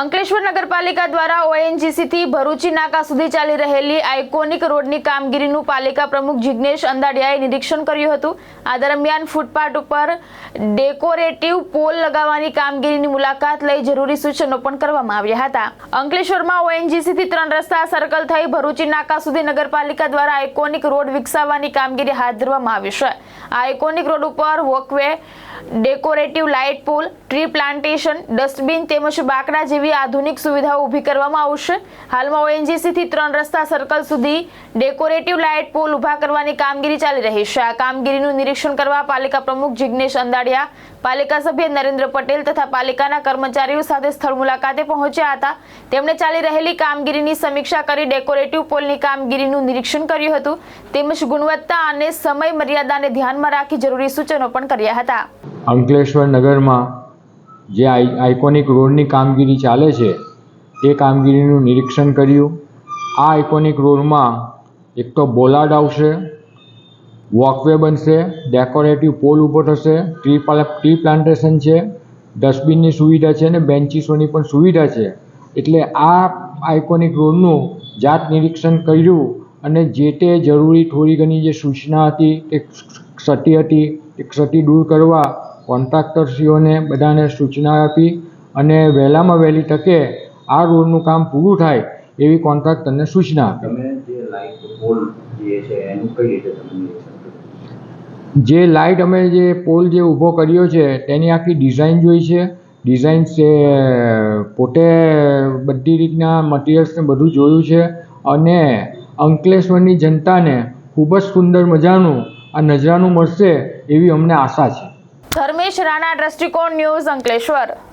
અંકલેશ્વર નગરપાલિકા દ્વારા ઓએનજીસી થી ભરૂચી નાકા સુધી ચાલી રહેલી આઇકોનિક રોડની કામગીરીનું પાલિકા પ્રમુખ જિગ્નેશ અંદાડિયાએ નિરીક્ષણ કર્યું હતું। આ દરમિયાન ફૂટપાથ ઉપર ડેકોરેટિવ પોલ લગાવવાની કામગીરીની મુલાકાત લઈ જરૂરી સૂચનો પણ કરવામાં આવ્યા હતા। અંકલેશ્વરમાં ઓએનજીસી થી 3 રસ્તા સર્કલ થઈ ભરૂચી નાકા સુધી નગરપાલિકા દ્વારા આઇકોનિક રોડ વિકસાવવાની કામગીરી હાથ ધરવામાં આવી છે। આ આઇકોનિક રોડ ઉપર walkway, decorative light pole, tree plantation, dustbin તેમજ બાકડા જેવી આધુનિક સુવિધાઓ ઊભી કરવામાં આવશે। હાલમાં ઓએનજીસી થી 3 રસ્તા સર્કલ સુધી ડેકોરેટિવ લાઇટ પોલ ઊભા કરવાની કામગીરી ચાલી રહી છે। આ કામગીરીનું નિરીક્ષણ કરવા પાલિકા પ્રમુખ જિગ્નેશ અંદાડિયા, પાલિકા સભ્ય નરેન્દ્ર પટેલ તથા પાલિકાના કર્મચારીઓ સાથે સ્થળ મુલાકાતે પહોંચ્યા હતા। તેમણે ચાલી રહેલી કામગીરીની સમીક્ષા કરી ડેકોરેટિવ પોલની કામગીરીનું નિરીક્ષણ કર્યું હતું તેમજ ગુણવત્તા અને સમય મર્યાદાને ધ્યાનમાં રાખી જરૂરી સૂચનો પણ કર્યા હતા। અંકલેશ્વર નગરમાં જે આઇકોનિક રોડની કામગીરી ચાલે છે તે કામગીરીનું નિરીક્ષણ કર્યું। આ આઇકોનિક રોડમાં એક તો બોલાર્ડ આવશે, વોકવે બનશે, ડેકોરેટિવ પોલ ઊભો થશે, ટ્રી પ્લાન્ટેશન છે, ડસ્ટબિનની સુવિધા છે અને બેન્ચીસોની પણ સુવિધા છે। એટલે આ આઇકોનિક રોડનું જાત નિરીક્ષણ કર્યું અને જે તે જરૂરી થોડી ઘણી જે સૂચના હતી તે ક્ષતિ દૂર કરવા કોન્ટ્રાક્ટરશ્રીઓને બધાને સૂચના આપી અને વહેલામાં વહેલી તકે આ રોડનું કામ પૂરું થાય એવી કોન્ટ્રાક્ટરને સૂચના આપી। જે લાઇટ અમે જે પોલ જે ઊભો કર્યો છે તેની આખી ડિઝાઇન જોઈ છે। ડિઝાઇન છે પોતે બધી રીતના મટીરિયલ્સને બધું જોયું છે અને અંકલેશ્વરની જનતાને ખૂબ જ સુંદર મજાનું આ નજરાનું મળશે એવી અમને આશા છે। ધર્મેશ રાણા, દ્રષ્ટિકોણ ન્યૂઝ, અંકલેશ્વર।